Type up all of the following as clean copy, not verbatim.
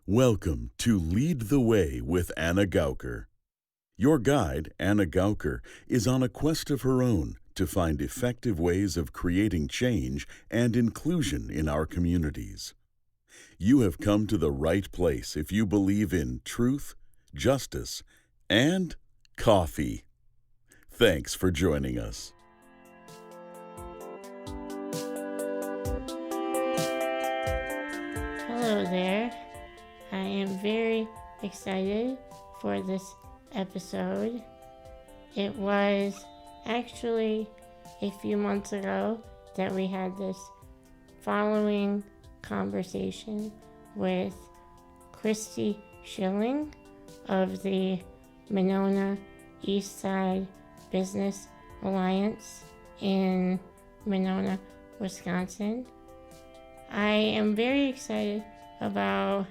Welcome to Lead the Way with Anna Gauker. Your guide, Anna Gauker, is on a quest of her own to find effective ways of creating change and inclusion in our communities. You have come to the right place if you believe in truth, justice, and coffee. Thanks for joining us. Hello there. I am very excited for this episode. It was actually a few months ago that we had this following conversation with Kristie Schilling of the Monona East Side Business Alliance in Monona, Wisconsin. I am very excited about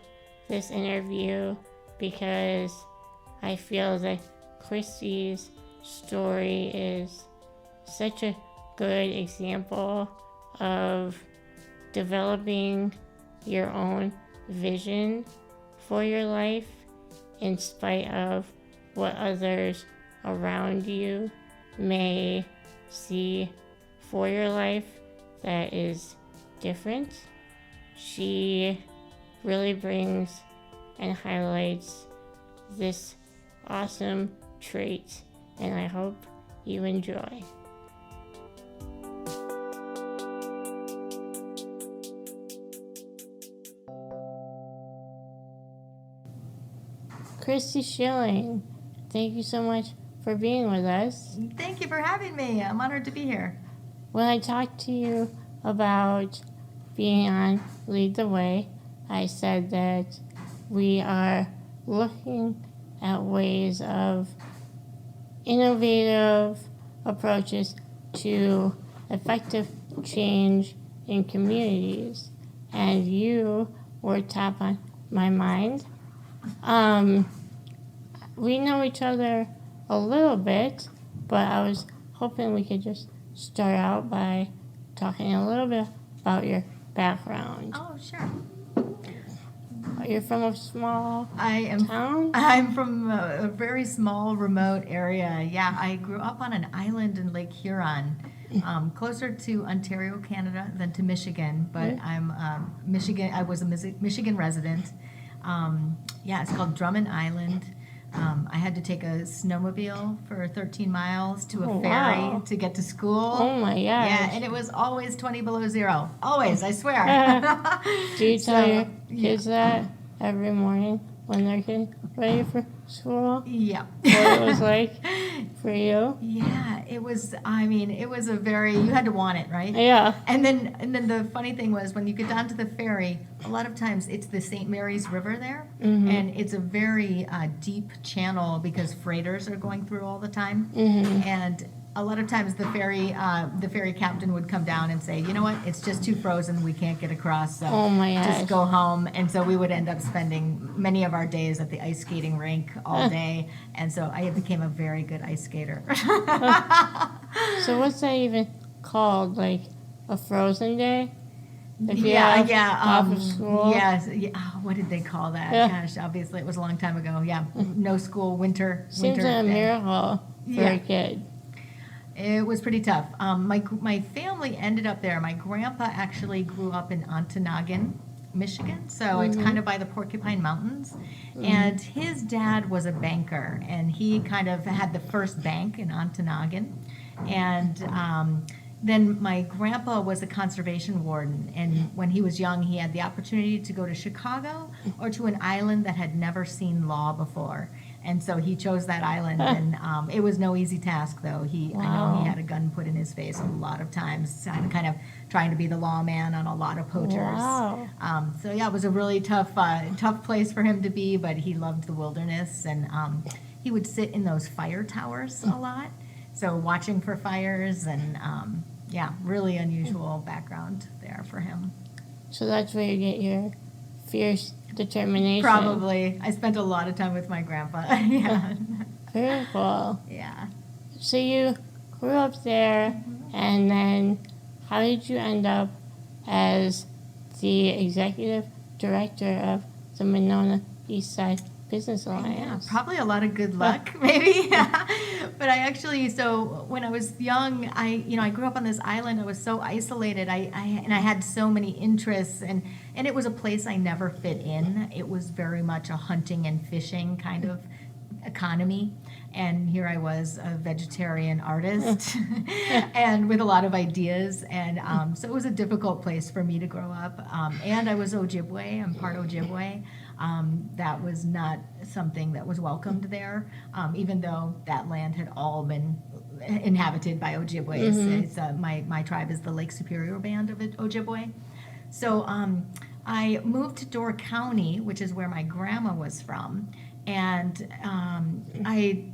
this interview because I feel that Kristie's story is such a good example of developing your own vision for your life in spite of what others around you may see for your life that is different. She really brings and highlights this awesome trait, and I hope you enjoy. Kristie Schilling, thank you so much for being with us. Thank you for having me. I'm honored to be here. When I talked to you about being on Lead the Way, I said that we are looking at ways of innovative approaches to effective change in communities, and you were top on my mind. We know each other a little bit, but I was hoping we could just start out by talking a little bit about your background. Oh, sure. You're from a small town? I'm from a very small, remote area. Yeah, I grew up on an island in Lake Huron, closer to Ontario, Canada, than to Michigan. But I'm Michigan. I was a Michigan resident. It's called Drummond Island. I had to take a snowmobile for 13 miles to a ferry to get to school. Oh my gosh. Yeah, and it was always 20 below zero. Always, I swear. Do you tell your kids that every morning when they're getting ready for school? Yeah. What it was like for you? Yeah, it was, it was a very, you had to want it, right? Yeah. And then the funny thing was when you get down to the ferry, a lot of times it's the St. Mary's River there, and it's a very deep channel because freighters are going through all the time, and a lot of times the ferry captain would come down and say, you know what, it's just too frozen, we can't get across, so just go home. And so we would end up spending many of our days at the ice skating rink all day, and so I became a very good ice skater. So what's that even called, like a frozen day? Off of school? Yes. Yeah. Oh, what did they call that? Yeah. Gosh, obviously it was a long time ago. Yeah. No school, winter. Seems like a miracle for a kid. It was pretty tough. My family ended up there. My grandpa actually grew up in Ontonagon, Michigan, so it's kind of by the Porcupine Mountains. And his dad was a banker, and he kind of had the first bank in Ontonagon. And then my grandpa was a conservation warden, and when he was young, he had the opportunity to go to Chicago or to an island that had never seen law before. And so he chose that island, and it was no easy task, though. I know he had a gun put in his face a lot of times, kind of trying to be the lawman on a lot of poachers. Wow. It was a really tough place for him to be, but he loved the wilderness, and he would sit in those fire towers a lot, so watching for fires, and really unusual background there for him. So that's where you get your fierce determination. Probably. I spent a lot of time with my grandpa. Yeah. Very cool. Yeah. So you grew up there, and then how did you end up as the executive director of the Monona East Side Business Yeah, Alliance. probably a lot of good luck, maybe. But I actually, so when I was young, I grew up on this island. I was so isolated. And I had so many interests, and it was a place I never fit in. It was very much a hunting and fishing kind of economy. And here I was, a vegetarian artist, and with a lot of ideas. And so it was a difficult place for me to grow up. And I was Ojibwe. I'm part Ojibwe. That was not something that was welcomed there, even though that land had all been inhabited by Ojibways. It's, my tribe is the Lake Superior Band of Ojibwe. So I moved to Door County, which is where my grandma was from, and I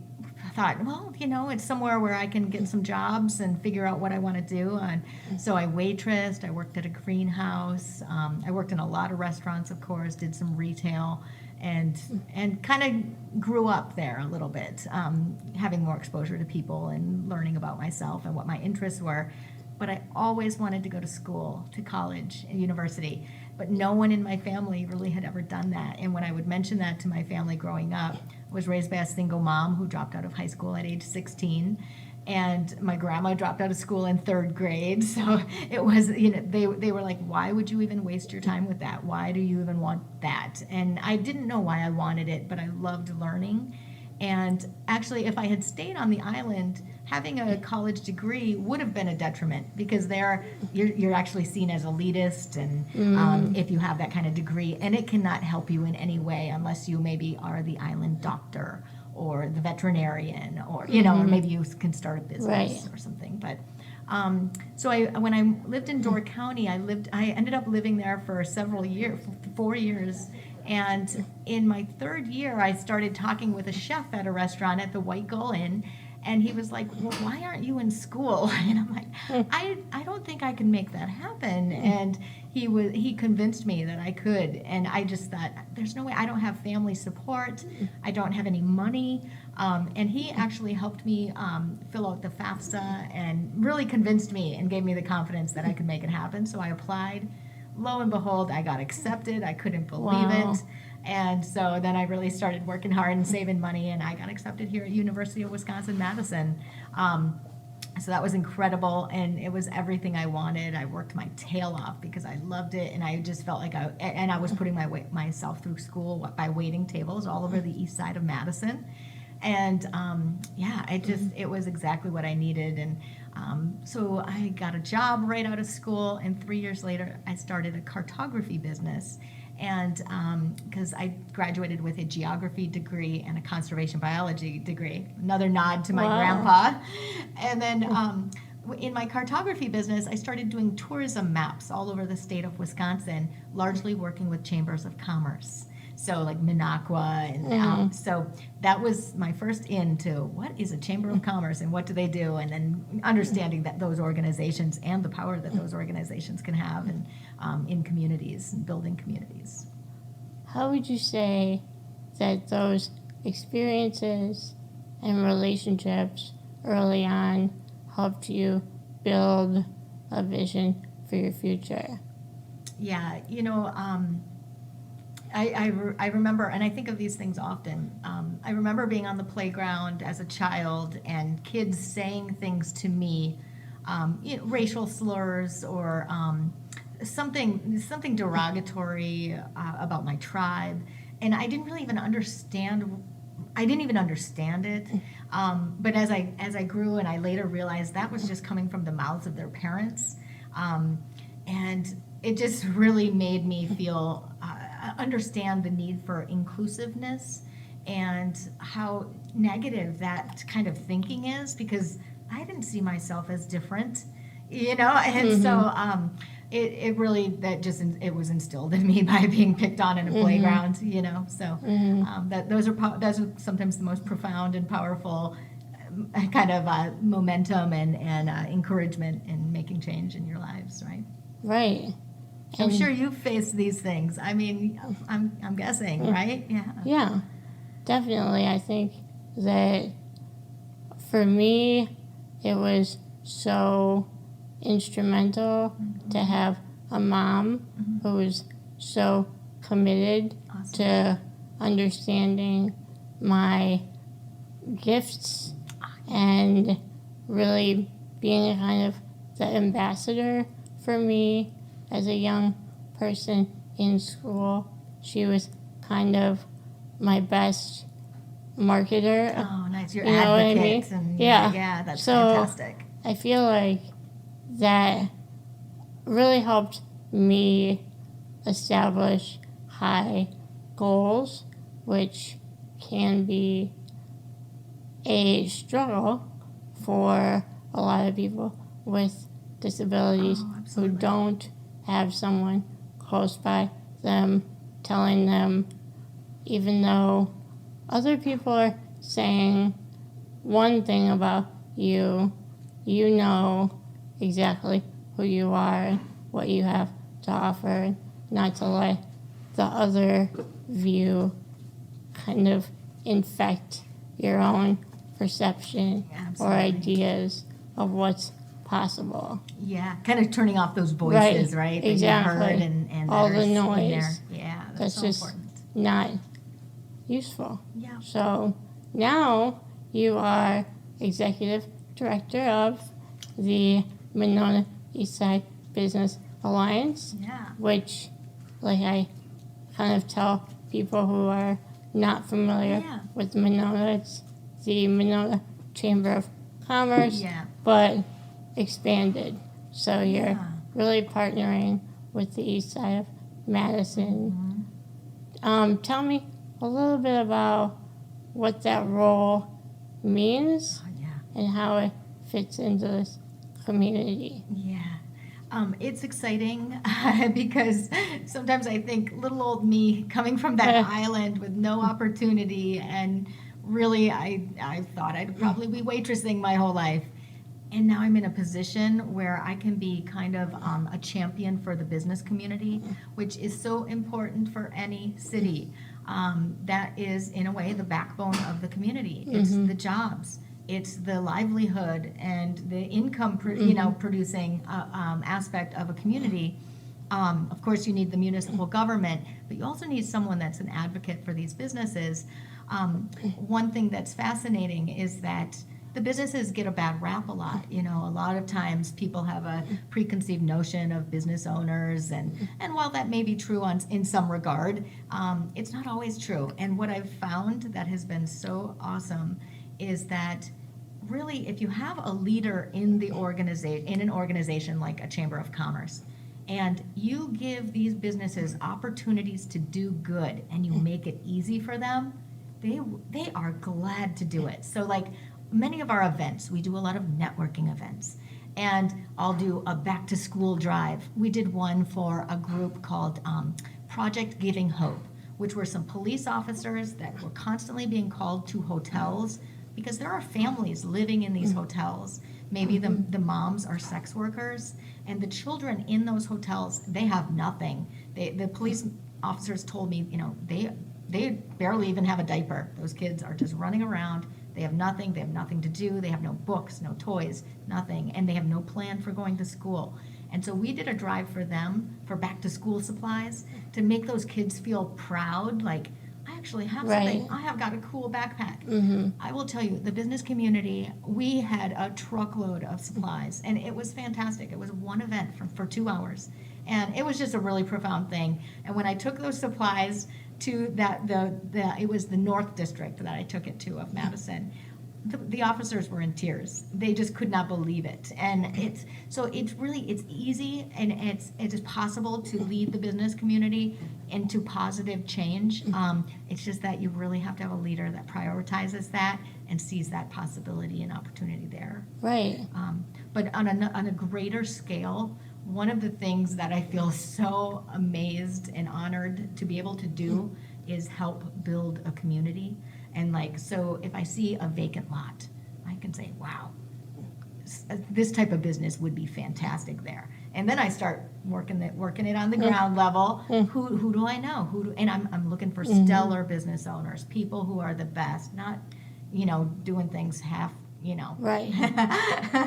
thought, well, it's somewhere where I can get some jobs and figure out what I want to do. And so I waitressed, I worked at a greenhouse, I worked in a lot of restaurants, of course, did some retail, and kind of grew up there a little bit, having more exposure to people and learning about myself and what my interests were. But I always wanted to go to school, to college and university. But no one in my family really had ever done that. And when I would mention that to my family growing up, I was raised by a single mom who dropped out of high school at age 16. And my grandma dropped out of school in 3rd grade. So it was, they were like, why would you even waste your time with that? Why do you even want that? And I didn't know why I wanted it, but I loved learning. And actually, if I had stayed on the island, having a college degree would have been a detriment, because there you're actually seen as elitist, and if you have that kind of degree, and it cannot help you in any way unless you maybe are the island doctor or the veterinarian, or or maybe you can start a business or something. But so when I lived in Door County, I ended up living there for several years, 4 years. And in my 3rd year, I started talking with a chef at a restaurant at the White Gull Inn, and he was like, well, why aren't you in school? And I'm like, I don't think I can make that happen. And he convinced me that I could. And I just thought, there's no way. I don't have family support. I don't have any money. And he actually helped me fill out the FAFSA and really convinced me and gave me the confidence that I could make it happen. So I applied. Lo and behold, I got accepted. I couldn't believe it. And so then I really started working hard and saving money, and I got accepted here at University of Wisconsin-Madison. So that was incredible, and it was everything I wanted. I worked my tail off because I loved it, and I just felt like I was putting myself through school by waiting tables all over the east side of Madison. And it was exactly what I needed. And so I got a job right out of school, and 3 years later, I started a cartography business. And because I graduated with a geography degree and a conservation biology degree, another nod to my grandpa. And then in my cartography business, I started doing tourism maps all over the state of Wisconsin, largely working with chambers of commerce. So like Minocqua, and so that was my first into what is a chamber of commerce and what do they do, and then understanding that those organizations and the power that those organizations can have, and in communities and building communities. How would you say that those experiences and relationships early on helped you build a vision for your future? Yeah, I remember, and I think of these things often. I remember being on the playground as a child and kids saying things to me, racial slurs or something derogatory about my tribe, and I didn't really even understand. I didn't even understand it. But as I grew, and I later realized that was just coming from the mouths of their parents, and it just really made me feel. Understand the need for inclusiveness and how negative that kind of thinking is, because I didn't see myself as different, and so it really it was instilled in me by being picked on in a playground, so that those are sometimes the most profound and powerful kind of momentum and encouragement in making change in your lives, right? Right. I'm sure you've faced these things. I mean, I'm guessing, right? Yeah. Yeah, definitely. I think that for me, it was so instrumental to have a mom who was so committed to understanding my gifts and really being a kind of the ambassador for me as a young person in school. She was kind of my best marketer. Oh, nice. You're You know what I mean? advocates. And Yeah. that's So fantastic. I feel like that really helped me establish high goals, which can be a struggle for a lot of people with disabilities Oh, who absolutely. don't have someone close by them telling them, even though other people are saying one thing about you, you know exactly who you are and what you have to offer, and not to let the other view kind of infect your own perception or Absolutely. ideas of what's possible. Yeah, kind of turning off those voices, right? That Exactly. you heard and all that the are in noise. there. Yeah, that's so just important. not useful. Yeah. So now you are executive director of the Monona Eastside Business Alliance, Yeah. which, like I kind of tell people who are not familiar Yeah. with Monona, it's the Monona Chamber of Commerce, Yeah. but expanded. So you're Yeah. really partnering with the east side of Madison. Tell me a little bit about what that role means Oh, yeah. and how it fits into this community. Yeah. It's exciting because sometimes I think little old me coming from that island with no opportunity, and really I thought I'd probably be waitressing my whole life. And now I'm in a position where I can be kind of a champion for the business community, which is so important for any city. That is, in a way, the backbone of the community. It's the jobs, it's the livelihood, and the income, producing aspect of a community. Of course, you need the municipal government, but you also need someone that's an advocate for these businesses. One thing that's fascinating is that the businesses get a bad rap a lot. A lot of times people have a preconceived notion of business owners, and while that may be true in some regard, it's not always true. And what I've found that has been so awesome is that really, if you have a leader in an organization like a Chamber of Commerce, and you give these businesses opportunities to do good, and you make it easy for them, they are glad to do it. So, like many of our events, we do a lot of networking events, and I'll do a back to school drive. We did one for a group called Project Giving Hope, which were some police officers that were constantly being called to hotels because there are families living in these hotels. Maybe the moms are sex workers, and the children in those hotels, they have nothing. The police officers told me, they barely even have a diaper. Those kids are just running around. They have nothing to do. They have no books, no toys, nothing, and they have no plan for going to school. And so we did a drive for them for back to school supplies to make those kids feel proud, like, I actually have something. I have got a cool backpack. I will tell you, the business community, we had a truckload of supplies, and it was fantastic. It was one event for 2 hours, and it was just a really profound thing. And when I took those supplies to it was the North District that I took it to of Madison, the officers were in tears. They just could not believe it. And it's easy, and it is possible to lead the business community into positive change. It's just that you really have to have a leader that prioritizes that and sees that possibility and opportunity there. Right. But on a greater scale, one of the things that I feel so amazed and honored to be able to do is help build a community. And so if I see a vacant lot, I can say, wow, this type of business would be fantastic there. And then I start working it on the ground level. Who do I know? And I'm looking for stellar business owners, people who are the best, not, doing things half, Right.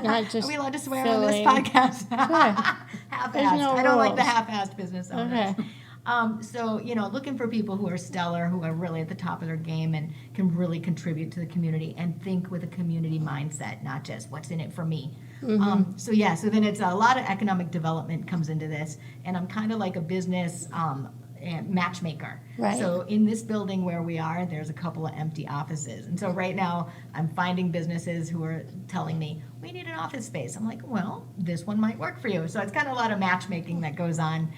Not just Are we allowed to swear on this podcast? Sure. Half-assed. There's no I don't like the rules. half-assed business owners. Okay. So, looking for people who are stellar, who are really at the top of their game and can really contribute to the community and think with a community mindset, not just what's in it for me. So then it's a lot of economic development comes into this, and I'm kind of like a business matchmaker. Right. So in this building where we are, there's a couple of empty offices. And so right now I'm finding businesses who are telling me, we need an office space. I'm like, well, this one might work for you. So it's kind of a lot of matchmaking that goes on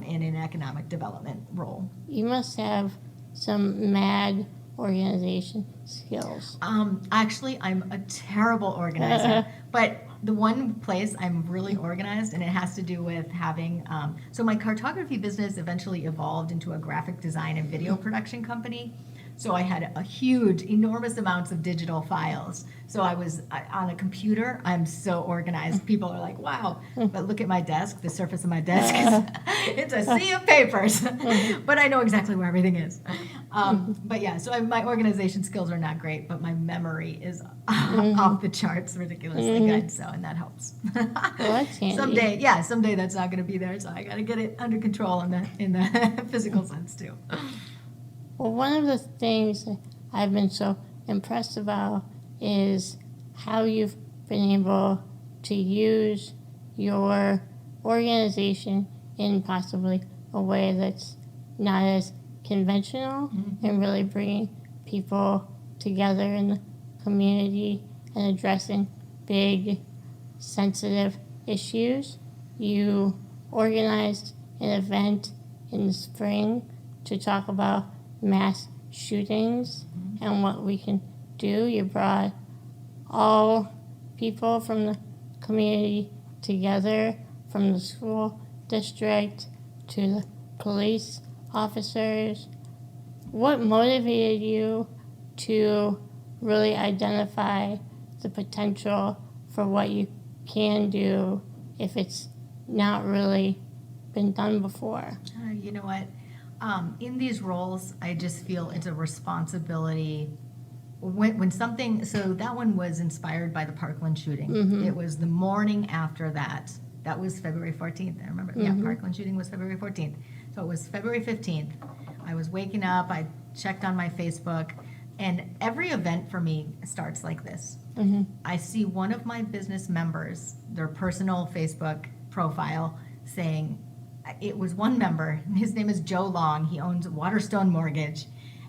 in an economic development role. You must have some mad organization skills. Actually, I'm a terrible organizer, but the one place I'm really organized, and it has to do with having, so my cartography business eventually evolved into a graphic design and video production company. So I had a huge, enormous amounts of digital files. So I was on a computer. I'm so organized. People are like, wow. But look at my desk. The surface of my desk it's a sea of papers. But I know exactly where everything is. But yeah, so my organization skills are not great, but my memory is off the charts, ridiculously good. So, and that helps. Well, that's handy. Someday that's not going to be there. So I got to get it under control in the physical sense too. Well, one of the things that I've been so impressed about is how you've been able to use your organization in possibly a way that's not as conventional and really bringing people together in the community and addressing big, sensitive issues. You organized an event in the spring to talk about mass shootings and what we can do. You brought all people from the community together, from the school district to the police officers. What motivated you to really identify the potential for what you can do if it's not really been done before? You know what? In these roles, I just feel it's a responsibility. When something, so that one was inspired by the Parkland shooting. It was the morning after that. That was February 14th. I remember. Yeah, Parkland shooting was February 14th. So it was February 15th. I was waking up. I checked on my Facebook, and every event for me starts like this. I see one of my business members, their personal Facebook profile, saying, it was one member, his name is Joe Long, he owns Waterstone Mortgage,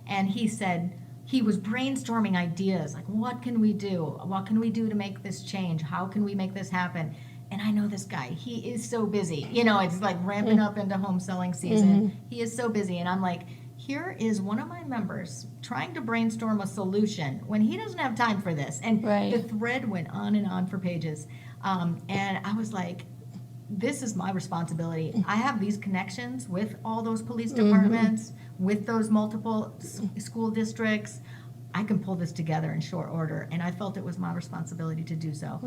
and he said he was brainstorming ideas, like what can we do to make this change, how can we make this happen? And I know this guy, he is so busy, it's like ramping up into home selling season. He is so busy, and I'm like, here is one of my members trying to brainstorm a solution when he doesn't have time for this. And the thread went on and on for pages, and I was like, this is my responsibility. I have these connections with all those police departments, with those multiple school districts. I can pull this together in short order, and I felt it was my responsibility to do so.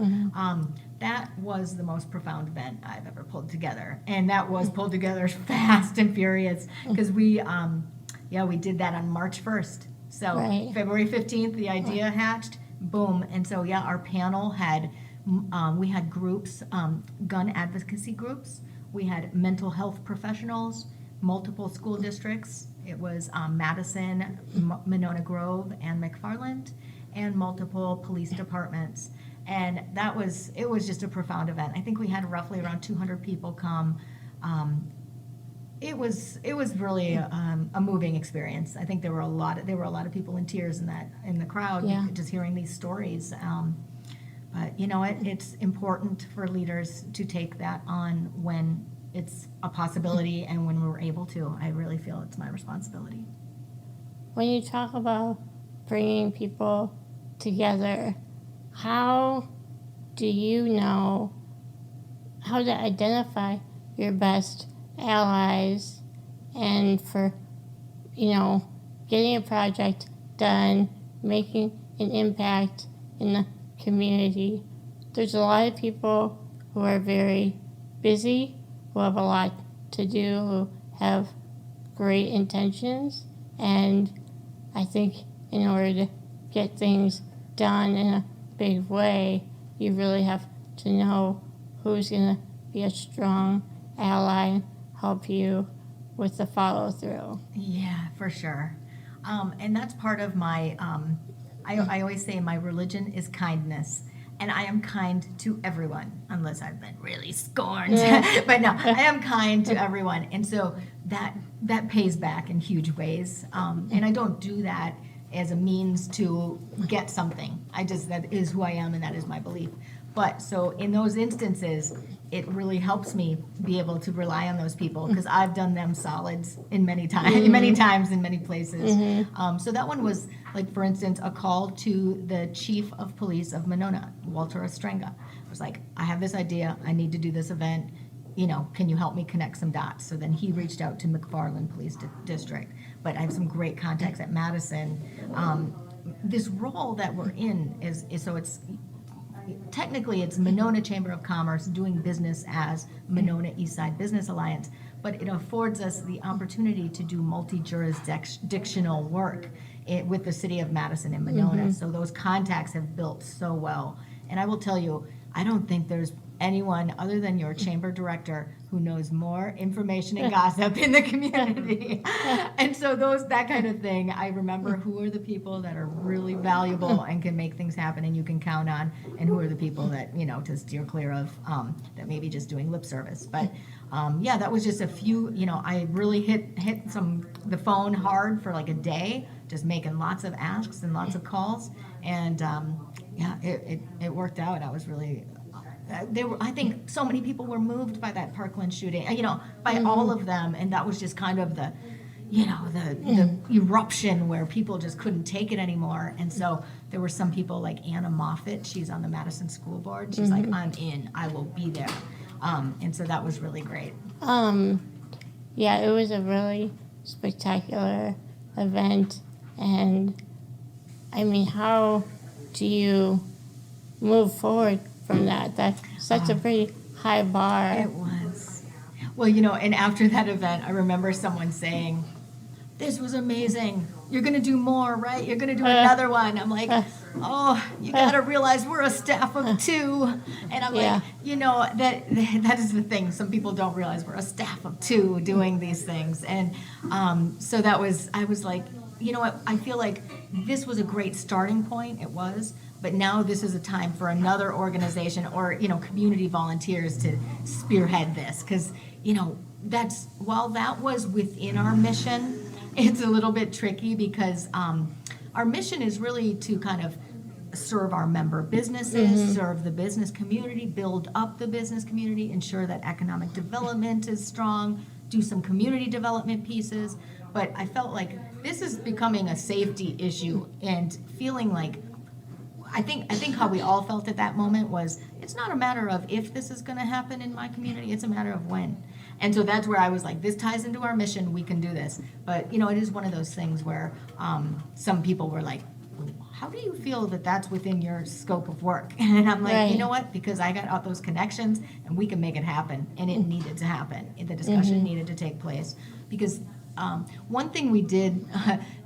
That was the most profound event I've ever pulled together, and that was pulled together fast and furious because we did that on March 1st. So February 15th, the idea hatched, boom, and so our panel had. We had groups, gun advocacy groups. We had mental health professionals, multiple school districts. It was Madison, Monona Grove, and McFarland, and multiple police departments. And it was just a profound event. I think we had roughly around 200 people come. It was really a moving experience. I think there were a lot of people in tears in the crowd, just hearing these stories. But you know what? It's important for leaders to take that on when it's a possibility and when we're able to. I really feel it's my responsibility. When you talk about bringing people together, how do you know how to identify your best allies and for, getting a project done, making an impact in the community? There's a lot of people who are very busy, who have a lot to do, who have great intentions, and I think in order to get things done in a big way, you really have to know who's going to be a strong ally and help you with the follow through. Yeah, for sure. And that's part of my, I always say my religion is kindness. And I am kind to everyone, unless I've been really scorned. But no, I am kind to everyone. And so that pays back in huge ways. And I don't do that as a means to get something. That is who I am and that is my belief. But so in those instances, it really helps me be able to rely on those people because I've done them solids in many times in many places. So that one was like, for instance, a call to the chief of police of Monona, Walter Ostrenga. I was like, I have this idea. I need to do this event. Can you help me connect some dots? So then he reached out to McFarland Police District. But I have some great contacts at Madison. This role that we're in is so it's technically it's Monona Chamber of Commerce doing business as Monona Eastside Business Alliance, but it affords us the opportunity to do multi-jurisdictional work with the city of Madison and Monona. So those contacts have built so well. And I will tell you, I don't think there's anyone other than your chamber director who knows more information and gossip in the community. And so that kind of thing, I remember who are the people that are really valuable and can make things happen and you can count on, and who are the people that, to steer clear of, that may be just doing lip service. But yeah, that was just a few, I really hit the phone hard for like a day, just making lots of asks and lots of calls. And yeah, it worked out. I was really... I think so many people were moved by that Parkland shooting, by all of them, and that was just kind of the eruption where people just couldn't take it anymore. And so there were some people like Anna Moffett, she's on the Madison School Board. She's like, I'm in, I will be there. And so that was really great. Yeah, it was a really spectacular event. And I mean, how do you move forward from that? That's such a pretty high bar. It was. Well, and after that event, I remember someone saying, this was amazing. You're going to do more, right? You're going to do another one. I'm like, oh, you got to realize we're a staff of 2. And I'm like, that is the thing. Some people don't realize we're a staff of 2 doing these things. And so I was like, you know what? I feel like this was a great starting point. It was. But now this is a time for another organization or, community volunteers to spearhead this. Because, while that was within our mission, it's a little bit tricky because our mission is really to kind of serve our member businesses, serve the business community, build up the business community, ensure that economic development is strong, do some community development pieces. But I felt like this is becoming a safety issue and feeling like I think how we all felt at that moment was it's not a matter of if this is going to happen in my community, it's a matter of when. And so that's where I was like, this ties into our mission, we can do this. But, it is one of those things where some people were like, how do you feel that that's within your scope of work? And I'm like, right. You know what? Because I got all those connections and we can make it happen. And it needed to happen. The discussion needed to take place. Because one thing we did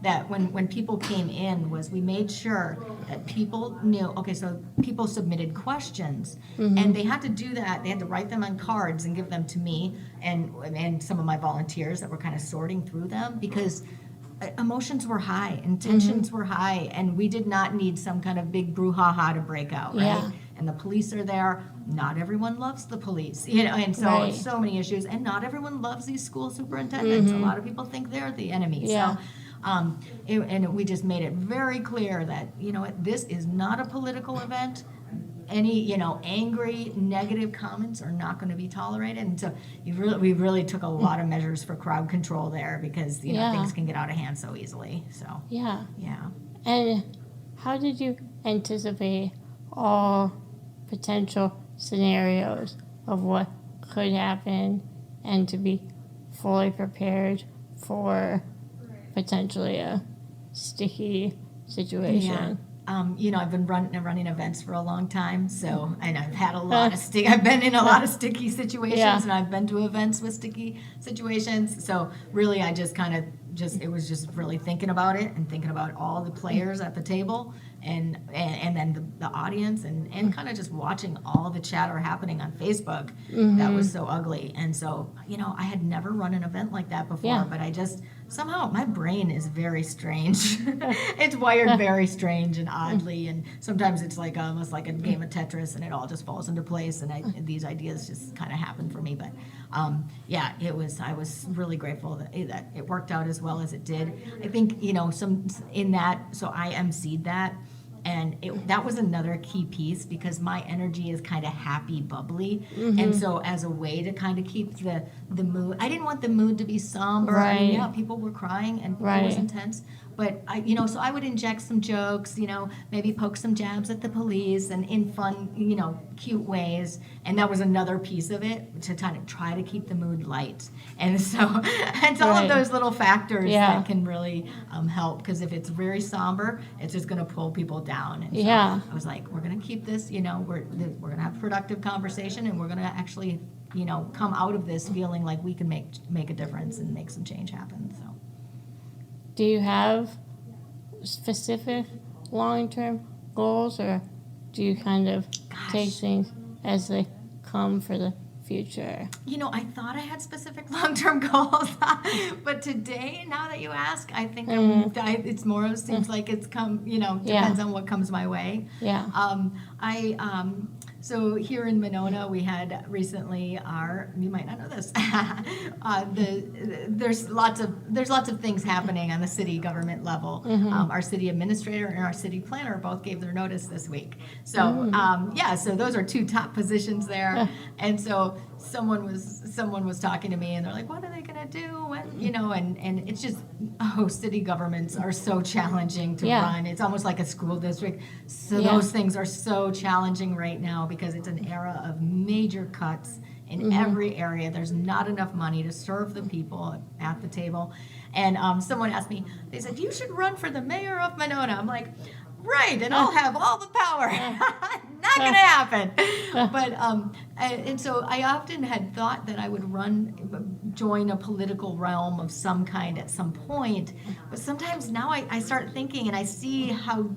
that when people came in was we made sure that people knew, okay, so people submitted questions and they had to do that. They had to write them on cards and give them to me and some of my volunteers that were kind of sorting through them because emotions were high and tensions were high and we did not need some kind of big brouhaha to break out, right? Yeah. And the police are there. Not everyone loves the police, and so right. so many issues. And not everyone loves these school superintendents. A lot of people think they're the enemy. Yeah. So, and we just made it very clear that this is not a political event. Any angry, negative comments are not going to be tolerated. And so we really took a lot of measures for crowd control there because things can get out of hand so easily. So yeah. And how did you anticipate all potential scenarios of what could happen and to be fully prepared for potentially a sticky situation? I've been running events for a long time, so and I've had a lot of I've been in a lot of sticky situations, and I've been to events with sticky situations. So really, I just kind of it was just really thinking about it and thinking about all the players at the table and then the audience and kind of just watching all the chatter happening on Facebook that was so ugly. And so, I had never run an event like that before, but I just, somehow my brain is very strange. It's wired very strange and oddly, and sometimes it's like almost like a game of Tetris and it all just falls into place, and these ideas just kind of happen for me. But I was really grateful that it worked out as well as it did. I think, so I emceed that. And that was another key piece because my energy is kind of happy, bubbly. And so as a way to kind of keep the mood, I didn't want the mood to be somber. Right. I mean, people were crying and it was intense. But so I would inject some jokes, maybe poke some jabs at the police and in fun, cute ways. And that was another piece of it to kind of try to keep the mood light. And so it's all of those little factors that can really help, because if it's very somber, it's just going to pull people down. And so I was like, we're going to keep this, we're going to have a productive conversation, and we're going to actually, come out of this feeling like we can make a difference and make some change happen. So. Do you have specific long-term goals, or do you kind of take things as they come for the future? I thought I had specific long-term goals, but today, now that you ask, I think it's more, seems like it's come, depends on what comes my way. So here in Monona, we had recently you might not know this, there's lots of things happening on the city government level. Our city administrator and our city planner both gave their notice this week. So so those are two top positions there. And so someone was talking to me, and they're like, what are they gonna do? And it's just, city governments are so challenging to run. It's almost like a school district. So those things are so challenging right now because it's an era of major cuts in every area. There's not enough money to serve the people at the table. And someone asked me, they said, you should run for the mayor of Monona. I'm like, right, and I'll have all the power. Not going to happen. But, and so I often had thought that I would join a political realm of some kind at some point. But sometimes now I start thinking, and I see how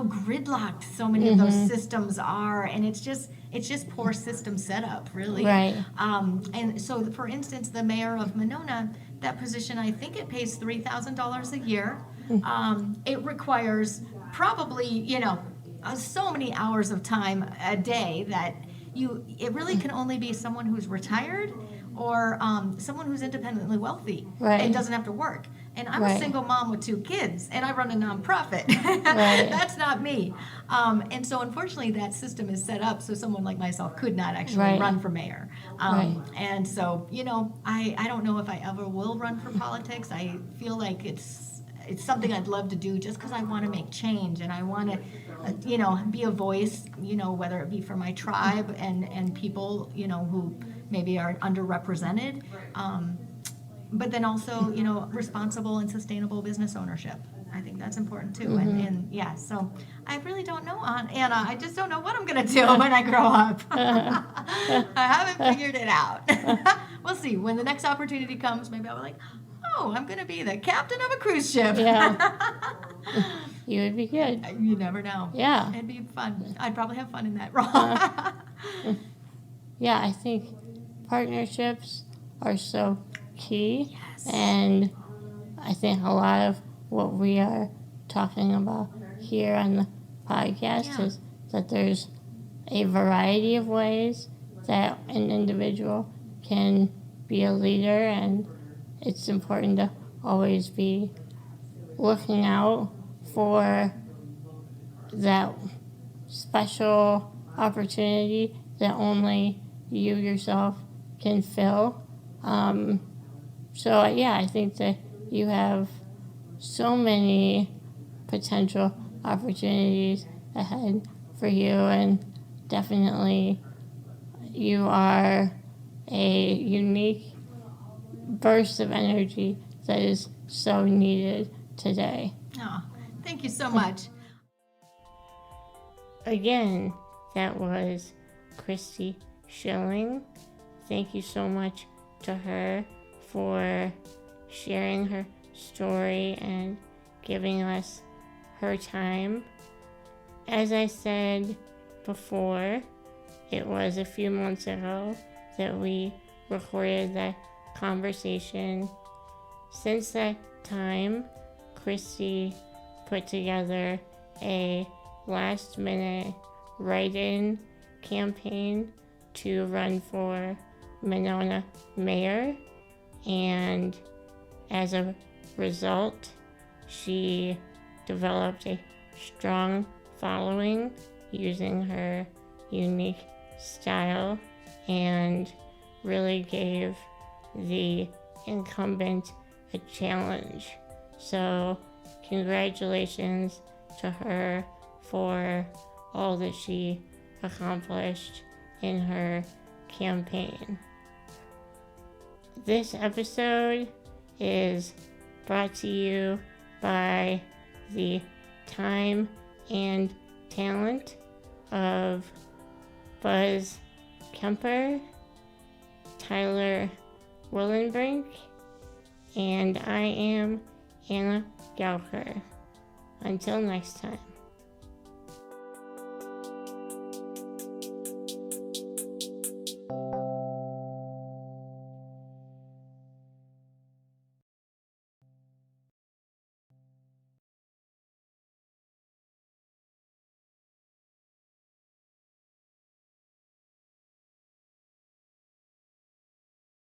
gridlocked so many of those systems are, and it's just poor system setup, really. Right. And so, for instance, the mayor of Monona, that position, I think it pays $3,000 a year. It requires probably, so many hours of time a day that it really can only be someone who's retired or someone who's independently wealthy and doesn't have to work. And I'm a single mom with 2 kids, and I run a nonprofit. That's not me. And so, unfortunately, that system is set up so someone like myself could not actually run for mayor. And so, I don't know if I ever will run for politics. I feel like it's something I'd love to do just because I want to make change, and I want to, be a voice, whether it be for my tribe and people, who maybe are underrepresented. But then also, responsible and sustainable business ownership. I think that's important too. And so I really don't know, Anna. I just don't know what I'm going to do when I grow up. I haven't figured it out. We'll see. When the next opportunity comes, maybe I'll be like, I'm going to be the captain of a cruise ship. Yeah. You would be good. You never know. Yeah. It'd be fun. I'd probably have fun in that role. Yeah, I think partnerships are so key. And I think a lot of what we are talking about here on the podcast is that there's a variety of ways that an individual can be a leader, and it's important to always be looking out for that special opportunity that only you yourself can fill. I think that you have so many potential opportunities ahead for you, and definitely you are a unique burst of energy that is so needed today. Oh, thank you so much. Again, that was Kristie Schilling. Thank you so much to her for sharing her story and giving us her time. As I said before, it was a few months ago that we recorded that conversation. Since that time, Kristie put together a last-minute write-in campaign to run for Monona mayor, and as a result, she developed a strong following using her unique style and really gave the incumbent a challenge. So congratulations to her for all that she accomplished in her campaign. This episode is brought to you by the time and talent of Buzz Kemper, Tyler Willenbrink, and I am Anna Gauker. Until next time.